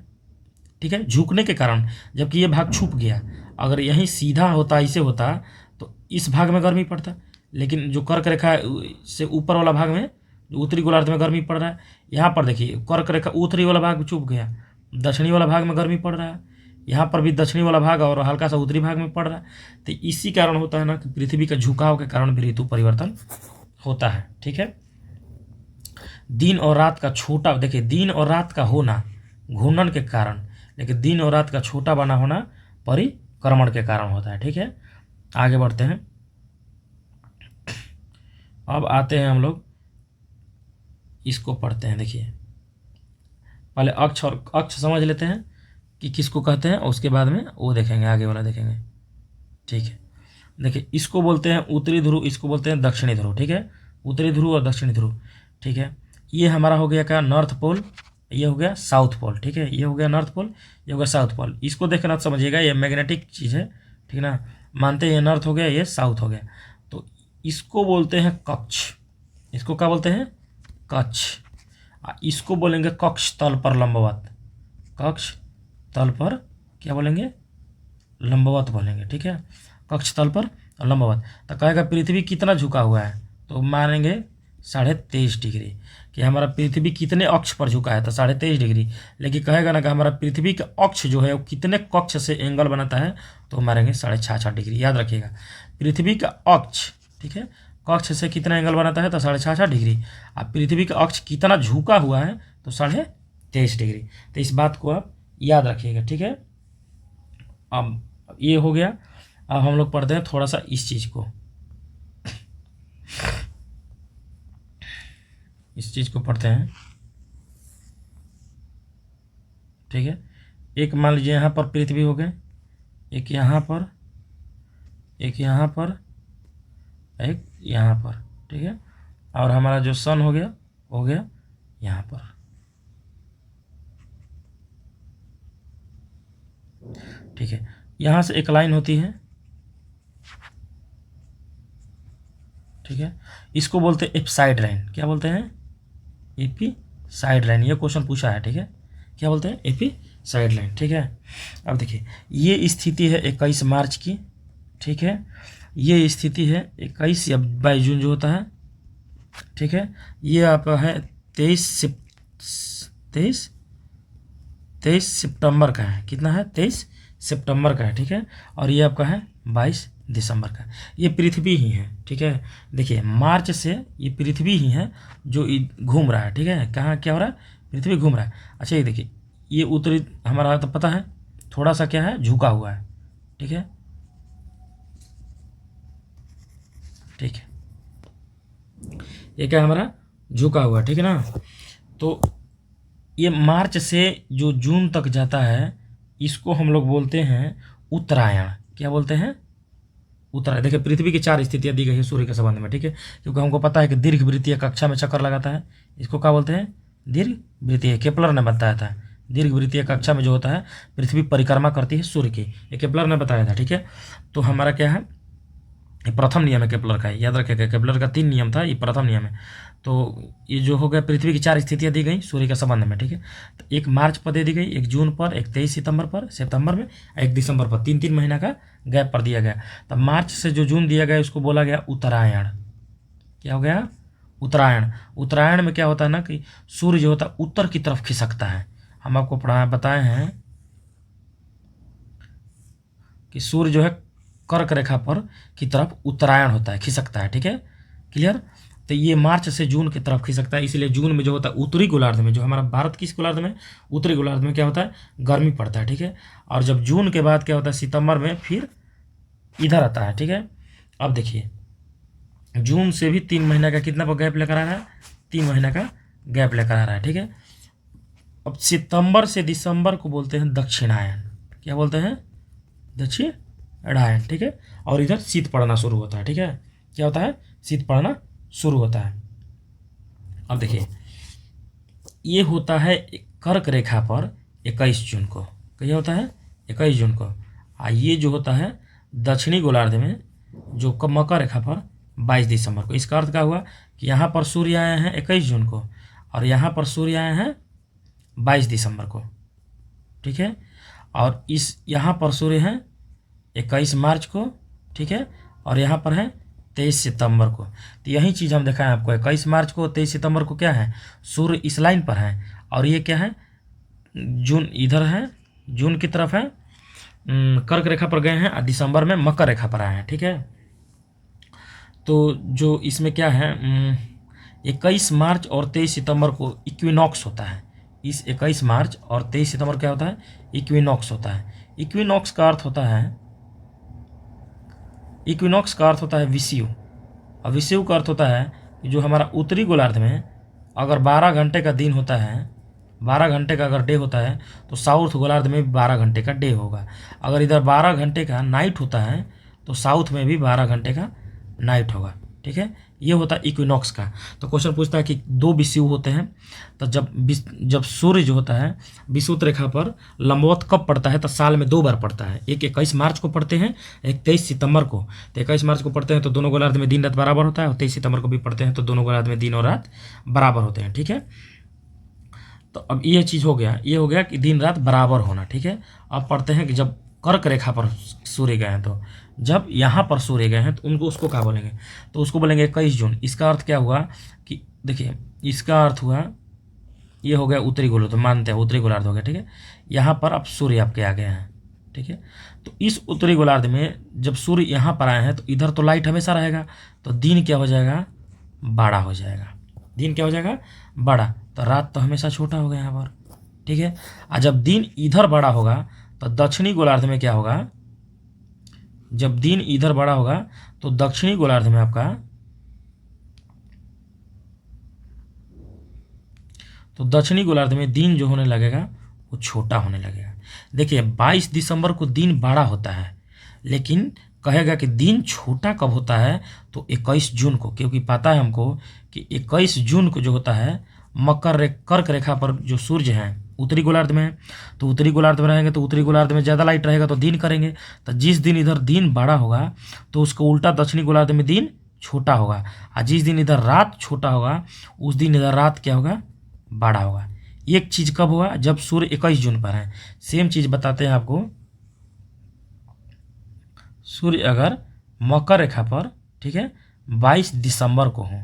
ठीक है, झुकने के कारण। जबकि ये भाग छुप गया, अगर यहीं सीधा होता, ऐसे होता तो इस भाग में गर्मी पड़ता। लेकिन जो कर्क रेखा से ऊपर वाला भाग में जो उत्तरी गोलार्ध में गर्मी पड़ रहा है, यहाँ पर देखिए कर्क रेखा उत्तरी वाला भाग छुप गया, दक्षिणी वाला भाग में गर्मी पड़ रहा है, यहाँ पर भी दक्षिणी वाला भाग और हल्का सा उत्तरी भाग में पड़ रहा है। तो इसी कारण होता है ना कि पृथ्वी का झुकाव के कारण भी ऋतु परिवर्तन होता है, ठीक है। दिन और रात का छोटा, देखिए दिन और रात का होना घूर्णन के कारण, लेकिन दिन और रात का छोटा बना होना परिक्रमण के कारण होता है, ठीक है। आगे बढ़ते हैं, अब आते हैं हम लोग इसको पढ़ते हैं। देखिए पहले अक्ष और अक्ष समझ लेते हैं कि किसको कहते हैं, और उसके बाद में वो देखेंगे, आगे वाला देखेंगे, ठीक है। देखिए इसको बोलते हैं उत्तरी ध्रुव, इसको बोलते हैं दक्षिणी ध्रुव, ठीक है, उत्तरी ध्रुव और दक्षिणी ध्रुव, ठीक है। ये हमारा हो गया क्या, नॉर्थ पोल ये हो गया साउथ पोल, ठीक है, ये हो गया नॉर्थ पोल, ये हो गया साउथ पोल। इसको देखना तो समझिएगा, ये मैग्नेटिक चीज़ है, ठीक ना, मानते हैं ये नॉर्थ हो गया, ये साउथ हो गया। तो इसको बोलते हैं कक्ष, इसको क्या बोलते हैं, कक्ष। इसको बोलेंगे कक्ष तल पर लंबवत, कक्ष तल पर क्या बोलेंगे, लंबवत बोलेंगे, ठीक है, कक्ष तल पर लंबवत। तो कहेगा पृथ्वी कितना झुका हुआ है, तो मानेंगे 23.5 डिग्री, कि हमारा पृथ्वी कितने अक्ष पर झुका है, तो 23.5 डिग्री। लेकिन कहेगा ना कि हमारा पृथ्वी का अक्ष जो है वो कितने कक्ष से एंगल बनाता है, तो मारेंगे 66.5 डिग्री। याद रखिएगा, पृथ्वी का अक्ष, ठीक है, कक्ष से कितना एंगल बनाता है, तो 66.5 डिग्री। अब पृथ्वी का अक्ष कितना झुका हुआ है, तो 23.5 डिग्री। तो इस बात को आप याद रखिएगा, ठीक है। अब ये हो गया। अब हम लोग पढ़ते हैं थोड़ा सा इस चीज़ को, इस चीज़ को पढ़ते हैं, ठीक है। एक मान लीजिए यहाँ पर पृथ्वी हो गए, एक यहाँ पर, एक यहाँ पर, एक यहाँ पर, ठीक है। और हमारा जो सन हो गया यहाँ पर, ठीक है। यहाँ से एक लाइन होती है, ठीक है, इसको बोलते हैं एपिसाइड लाइन। क्या बोलते हैं, एपिसाइड लाइन। ये क्वेश्चन पूछा है, ठीक है, क्या बोलते हैं, एपिसाइड लाइन, ठीक है। अब देखिए, ये स्थिति है 21 मार्च की, ठीक है, ये स्थिति है 21 या 22 जून जो होता है, ठीक है। ये आपका है 23 सितंबर का है, कितना है, 23 सितंबर का है, ठीक है। और ये आपका है 22 दिसंबर का। ये पृथ्वी ही है, ठीक है। देखिए मार्च से ये पृथ्वी ही है जो घूम रहा है, ठीक है। कहाँ क्या हो रहा है, पृथ्वी घूम रहा है। अच्छा ये देखिए, ये उत्तरी हमारा तो पता है थोड़ा सा क्या है, झुका हुआ है, ठीक है, ठीक है, ये क्या हमारा झुका हुआ, ठीक है ना। तो ये मार्च से जो जून तक जाता है, इसको हम लोग बोलते हैं उत्तरायण। क्या बोलते हैं, उत्तरायण। देखिए पृथ्वी की 4 स्थितियाँ दी गई है सूर्य के संबंध में, ठीक है, क्योंकि हमको पता है कि दीर्घ वृत्तीय कक्षा में चक्कर लगाता है, इसको क्या बोलते हैं, दीर्घ वृत्तीय। केपलर ने बताया था, दीर्घ वृत्तीय कक्षा में जो होता है पृथ्वी परिक्रमा करती है सूर्य की, ये केपलर ने बताया था, ठीक है। तो हमारा क्या है, ये प्रथम नियम है केपलर का, याद रखिएगा, केपलर का 3 नियम था, ये प्रथम नियम है। तो ये जो हो गया, पृथ्वी की 4 स्थितियाँ दी गई सूर्य के संबंध में, ठीक है। तो एक मार्च पर दे दी गई, एक जून पर, एक 23 सितंबर में, एक दिसंबर पर, 3 महीना का गैप पर दिया गया। तो मार्च से जो जून दिया गया उसको बोला गया उत्तरायण। क्या हो गया, उत्तरायण। उत्तरायण में क्या होता है ना कि सूर्य जो होता है उत्तर की तरफ खिसकता है। हम आपको बताए हैं कि सूर्य जो है कर्क रेखा पर की तरफ उत्तरायण होता है, खिसकता है, ठीक है, क्लियर। तो ये मार्च से जून की तरफ खिसकता है, इसलिए जून में जो होता है उत्तरी गोलार्ध में, जो हमारा भारत किस गोलार्ध में, उत्तरी गोलार्ध में क्या होता है, गर्मी पड़ता है, ठीक है। और जब जून के बाद क्या होता है, सितंबर में फिर इधर आता है, ठीक है। अब देखिए जून से भी 3 महीना का कितना गैप लेकर आ रहा है, 3 महीना का गैप लेकर आ रहा है, ठीक है। अब सितंबर से दिसंबर को बोलते हैं दक्षिणायन। क्या बोलते हैं, दक्षिणायन, ठीक है। और इधर शीत पड़ना शुरू होता है, ठीक है, क्या होता है, शीत पड़ना शुरू होता है। अब देखिए ये होता है कर्क रेखा पर 21 जून को, क्या होता है, 21 जून को। ये जो होता है दक्षिणी गोलार्ध में जो मकर रेखा पर 22 दिसंबर को। इसका अर्थ क्या हुआ कि यहाँ पर सूर्य आए हैं 21 जून को और यहाँ पर सूर्य आए हैं 22 दिसंबर को, ठीक है। और इस यहाँ पर सूर्य हैं 21 मार्च को, ठीक है, और यहाँ पर है 23 सितंबर को। तो यही चीज़ हम दिखाएं आपको, 21 मार्च को 23 सितंबर को क्या है, सूर्य इस लाइन पर है और ये क्या है, जून इधर है, जून की तरफ है, कर्क रेखा पर गए हैं और दिसंबर में मकर रेखा पर आए हैं, ठीक है। तो जो इसमें क्या है, 21 मार्च और 23 सितंबर को इक्विनॉक्स होता है। इस 21 मार्च और 23 सितंबर क्या होता है, इक्विनॉक्स होता है। इक्विनॉक्स का अर्थ होता है, इक्विनॉक्स का अर्थ होता है विषुव, और विषुव का अर्थ होता है कि जो हमारा उत्तरी गोलार्ध में अगर 12 घंटे का दिन होता है, 12 घंटे का अगर डे होता है, तो साउथ गोलार्ध में भी 12 घंटे का डे होगा। अगर इधर 12 घंटे का नाइट होता है तो साउथ में भी 12 घंटे का नाइट होगा, ठीक है। ये होता है इक्विनॉक्स का। तो क्वेश्चन पूछता है कि 2 विषुव होते हैं, तो जब सूर्य जो होता है विषुवत रेखा पर लंबवत कब पड़ता है, तो साल में 2 बार पड़ता है। एक 21 मार्च को पढ़ते हैं, एक 23 सितंबर को। तो 21 मार्च को पढ़ते हैं तो दोनों गोलार्ध में दिन रात बराबर होता है, और 23 सितंबर को भी पढ़ते हैं तो दोनों गोलार्ध में दिन और रात बराबर होते हैं। ठीक है, तो अब ये चीज़ हो गया, ये हो गया कि दिन रात बराबर होना। ठीक है, अब पढ़ते हैं कि जब कर्क रेखा पर सूर्य गए हैं, तो जब यहाँ पर सूर्य गए हैं तो उनको उसको क्या बोलेंगे, तो उसको बोलेंगे 21 जून। इसका अर्थ क्या हुआ कि देखिए, इसका अर्थ हुआ ये हो गया उत्तरी गोलार्ध, तो मानते हैं उत्तरी गोलार्ध हो गया। ठीक है, यहाँ पर अब सूर्य आपके आ गए हैं। ठीक है, तो इस उत्तरी गोलार्ध में जब सूर्य यहाँ पर आए हैं तो इधर तो लाइट हमेशा रहेगा, तो दिन क्या हो जाएगा, बड़ा हो जाएगा। दिन क्या हो जाएगा, बड़ा। तो रात तो हमेशा छोटा होगा यहाँ पर। ठीक है, और जब दिन इधर बड़ा होगा तो दक्षिणी गोलार्ध में क्या होगा, जब दिन इधर बड़ा होगा तो दक्षिणी गोलार्ध में आपका, तो दक्षिणी गोलार्ध में दिन जो होने लगेगा वो छोटा होने लगेगा। देखिए 22 दिसंबर को दिन बड़ा होता है, लेकिन कहेगा कि दिन छोटा कब होता है, तो 21 जून को, क्योंकि पता है हमको कि 21 जून को जो होता है कर्क रेखा पर जो सूर्य हैं उत्तरी गोलार्ध में है, तो उत्तरी गोलार्ध में रहेंगे तो उत्तरी गोलार्ध में ज़्यादा लाइट रहेगा तो दिन करेंगे। तो जिस दिन इधर दिन बड़ा होगा तो उसको उल्टा दक्षिणी गोलार्ध में दिन छोटा होगा, और जिस दिन इधर रात छोटा होगा उस दिन इधर रात क्या होगा, बड़ा होगा। एक चीज़ कब होगा, जब सूर्य 21 जून पर है। सेम चीज़ बताते हैं आपको, सूर्य अगर मकर रेखा पर, ठीक है, 22 दिसंबर को हो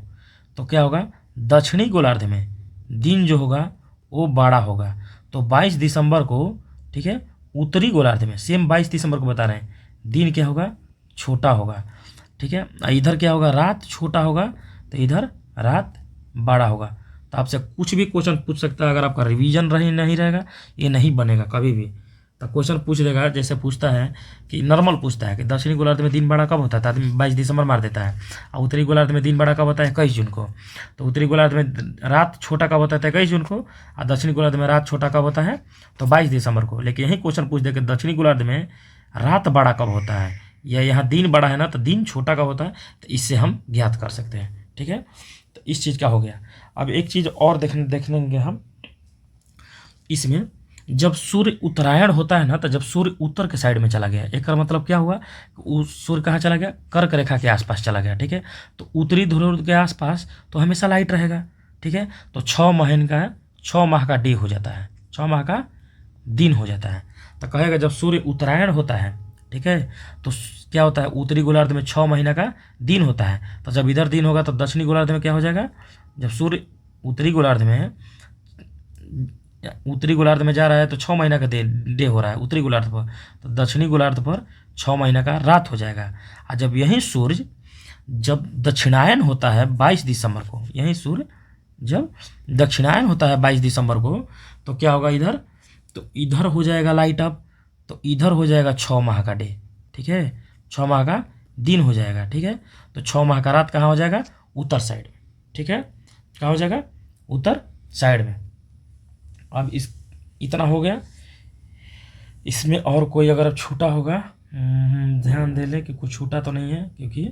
तो क्या होगा, दक्षिणी गोलार्ध में दिन जो होगा वो बड़ा होगा। तो 22 दिसंबर को, ठीक है, उत्तरी गोलार्ध में सेम 22 दिसंबर को बता रहे हैं, दिन क्या होगा, छोटा होगा। ठीक है, इधर क्या होगा, रात छोटा होगा, तो इधर रात बड़ा होगा। तो आपसे कुछ भी क्वेश्चन पूछ सकता है, अगर आपका रिवीजन नहीं रहेगा ये नहीं बनेगा कभी भी। तो क्वेश्चन पूछ देगा, जैसे पूछता है कि नॉर्मल पूछता है कि दक्षिणी गोलार्ध में दिन बड़ा कब होता है, तो आदमी 22 दिसंबर मार देता है। और उत्तरी गोलार्ध में दिन बड़ा कब होता है, 21 जून को। तो उत्तरी गोलार्ध में रात छोटा कब होता है, 21 जून को, और दक्षिणी गोलार्ध में रात छोटा कब होता है, तो 22 दिसंबर को। लेकिन यही क्वेश्चन पूछ दे कि दक्षिणी गोलार्ध में रात बड़ा कब होता है, या यहाँ दिन बड़ा है ना तो दिन छोटा कब होता है, तो इससे हम ज्ञात कर सकते हैं। ठीक है, तो इस चीज़ का हो गया। अब एक चीज़ और देखेंगे हम इसमें, जब सूर्य उत्तरायण होता है ना, तो जब सूर्य उत्तर के साइड में चला गया, एक मतलब क्या हुआ, सूर्य कहाँ चला गया, कर्क रेखा के आसपास चला गया। ठीक है, तो उत्तरी ध्रुव के आसपास तो हमेशा लाइट रहेगा। ठीक है, तो 6 माह का डे हो जाता है, 6 माह का दिन हो जाता है। तो कहेगा जब सूर्य उत्तरायण होता है, ठीक है, तो क्या होता है, उत्तरी गोलार्ध में 6 महीना का दिन होता है। तो जब इधर दिन होगा तो दक्षिणी गोलार्ध में क्या हो जाएगा, जब सूर्य उत्तरी गोलार्ध में जा रहा है तो 6 महीना का डे हो रहा है उत्तरी गोलार्ध पर, तो दक्षिणी गोलार्ध पर 6 महीना का रात हो जाएगा। और जब यही सूर्य जब दक्षिणायन होता है 22 दिसंबर को, यही सूर्य जब दक्षिणायन होता है 22 दिसंबर को, तो क्या होगा इधर, तो इधर हो जाएगा लाइट अप, तो इधर हो जाएगा 6 माह का डे। ठीक है, 6 माह का दिन हो जाएगा। ठीक है, तो 6 माह का रात कहाँ हो जाएगा, उत्तर साइड में। ठीक है, कहाँ हो जाएगा, उत्तर साइड में। अब इतना हो गया। इसमें और कोई अगर छूटा होगा ध्यान दे ले कि कुछ छूटा तो नहीं है, क्योंकि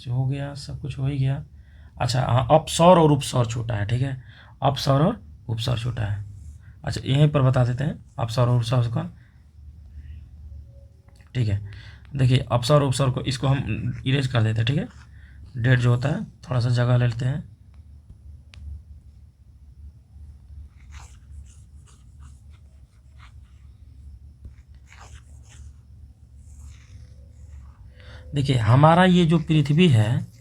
हो गया, सब कुछ हो ही गया। अच्छा हाँ, अपसौर और उपसौर छूटा है। ठीक है, अपसौर और उपसौर छूटा है। अच्छा यहीं पर बता देते हैं अपसौर और उपसौर का। ठीक है, देखिए अपसौर और उपसौर को इसको हम इरेज कर देते हैं। ठीक है, डेट जो होता है थोड़ा सा जगह ले लेते हैं। देखिए हमारा ये जो पृथ्वी है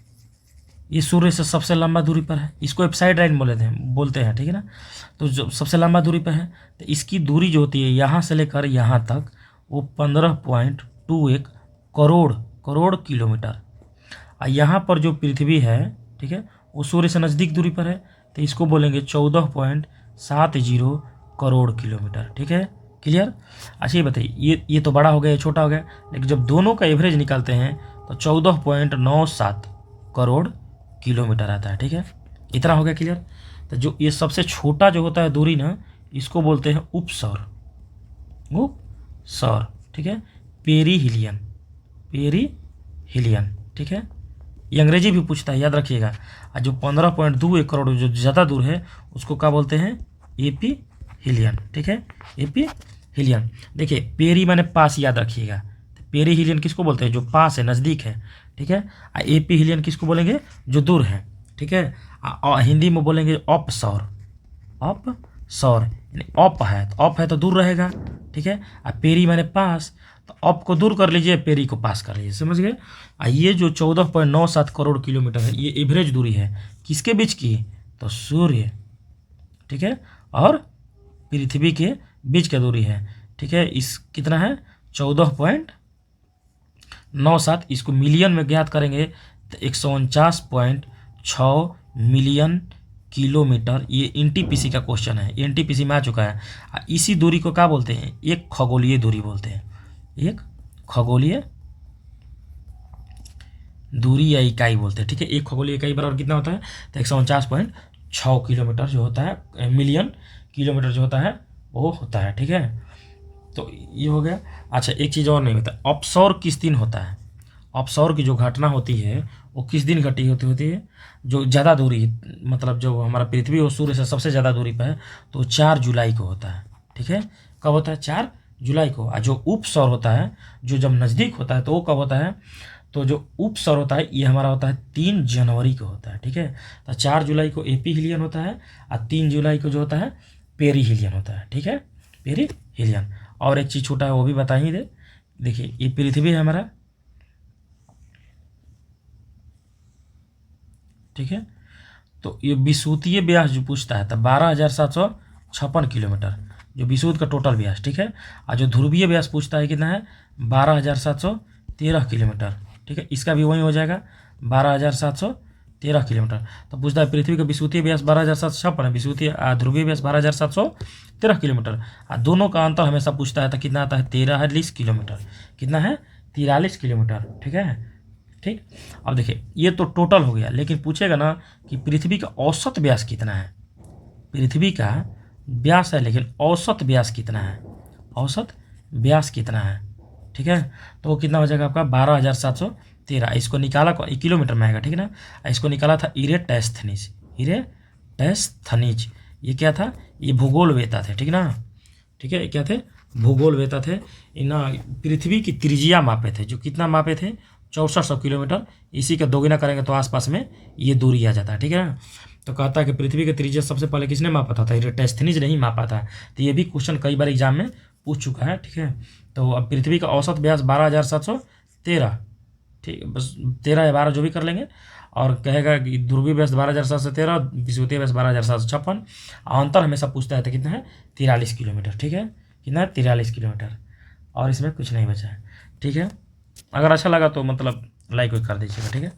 ये सूर्य से सबसे लंबा दूरी पर है, इसको एप्साइड लाइन बोलते हैं। ठीक है ना, तो जो सबसे लंबा दूरी पर है तो इसकी दूरी जो होती है यहाँ से लेकर यहाँ तक वो 15.21 करोड़ किलोमीटर। और यहाँ पर जो पृथ्वी है, ठीक है, वो सूर्य से नज़दीक दूरी पर है, तो इसको बोलेंगे 14.70 करोड़ किलोमीटर। ठीक है, क्लियर। अच्छा ये बताइए, ये तो बड़ा हो गया, ये छोटा हो गया, लेकिन जब दोनों का एवरेज निकालते हैं तो 14.97 करोड़ किलोमीटर आता है। ठीक है, इतना हो गया क्लियर। तो जो ये सबसे छोटा जो होता है दूरी ना, इसको बोलते हैं उपसौर। ठीक है, पेरीहिलियन, पेरीहिलियन, ठीक है। ये अंग्रेजी भी पूछता है, याद रखिएगा। और जो 15.21 करोड़ जो ज़्यादा दूर है उसको क्या बोलते हैं, एपीहिलियन, ठीक है, एपीहिलियन। देखिए पेरी माने पास, याद रखिएगा। पेरीहिलियन किसको बोलते हैं, जो पास है, नज़दीक है, ठीक है। और एपीहिलियन किसको बोलेंगे, जो दूर है, ठीक है। हिंदी में बोलेंगे ऑपसौर, ऑपसौर यानी ऑप है तो दूर रहेगा, ठीक है। और पेरी माने पास, तो ऑप को दूर कर लीजिए, पेरी को पास कर लीजिए, समझ गए। ये जो 14.97 करोड़ किलोमीटर है ये एवरेज दूरी है किसके बीच की, तो सूर्य, ठीक है, और पृथ्वी के बीच की दूरी है, ठीक है। इस कितना है, 14.97। इसको मिलियन में ज्ञात करेंगे तो 149.6 मिलियन किलोमीटर। ये एनटीपीसी का क्वेश्चन है, एनटीपीसी में आ चुका है। इसी दूरी को क्या बोलते हैं, एक खगोलीय दूरी बोलते हैं, एक खगोलीय दूरी या इकाई बोलते हैं, ठीक है। एक खगोलीय इकाई बराबर कितना होता है, तो 149.6 किलोमीटर जो होता है, मिलियन किलोमीटर जो होता है वो होता है, ठीक है। तो ये हो गया। अच्छा एक चीज़ और नहीं होता, ऑफशोर किस दिन होता है, ऑफशोर की जो घटना होती है वो किस दिन घटी होती है, जो ज़्यादा दूरी, मतलब जो हमारा पृथ्वी और सूर्य से सबसे ज़्यादा दूरी पर है तो 4 जुलाई को होता है, ठीक है। कब होता है, 4 जुलाई को। और जो उपसौर होता है, जो जब नज़दीक होता है तो वो कब होता है, तो जो उपसौर होता है ये हमारा होता है 3 जनवरी को होता है, ठीक है। तो 4 जुलाई को एपीहिलियन होता है और 3 जुलाई को जो होता है पेरीहिलियन होता है, ठीक है, पेरीहिलियन। और एक चीज़ छोटा है वो भी बता ही दे। देखिए ये पृथ्वी है हमारा, ठीक है। तो ये विषुवतीय व्यास जो पूछता है तो 12,756 किलोमीटर, जो विषुवत का टोटल व्यास, ठीक है। और जो ध्रुवीय व्यास पूछता है कितना है, 12,713 किलोमीटर, ठीक है। इसका भी वही हो जाएगा 12,713 किलोमीटर। तो पूछता है पृथ्वी का विषुवतीय व्यास 12,756 है, विषुवतीय ध्रुवीय व्यास 12,713 किलोमीटर। और दोनों का अंतर हमेशा पूछता है तो कितना आता है, 43 किलोमीटर। कितना है, 43 किलोमीटर, ठीक है, ठीक। अब देखिए ये तो टोटल हो गया, लेकिन पूछेगा ना कि पृथ्वी का औसत व्यास कितना है। पृथ्वी का व्यास है लेकिन औसत व्यास कितना है, औसत व्यास कितना है, ठीक है। तो वो कितना हो जाएगा आपका 12,713। इसको निकाला किलोमीटर में आएगा, ठीक है ना। इसको निकाला था इरेटैस्थनीज, इरेटैस्थनीज। ये क्या था, ये भूगोलवेता थे, ठीक ना, ठीक है। क्या थे, भूगोलवेता थे। इन पृथ्वी की त्रिज्या मापे थे, जो कितना मापे थे, 6400 किलोमीटर। इसी का दोगुना करेंगे तो आसपास में ये दूरी आ जाता है, ठीक है ना। तो कहता है कि पृथ्वी की त्रिज्या सबसे पहले किसने मापा था, इरेटैस्थनीज नहीं मापा था। तो ये भी क्वेश्चन कई बार एग्जाम में पूछ चुका है, ठीक है। तो अब पृथ्वी का औसत व्यास 12,713, ठीक, बस 13 या 12 जो भी कर लेंगे। और कहेगा कि ध्रुवीय व्यास 12,713, विषुवतीय व्यास 12,756। अंतर हमेशा पूछता है तो कितना है, 43 किलोमीटर, ठीक है। कितना है, 43 किलोमीटर। और इसमें कुछ नहीं बचा है, ठीक है। अगर अच्छा लगा तो मतलब लाइक कर दीजिएगा, ठीक है।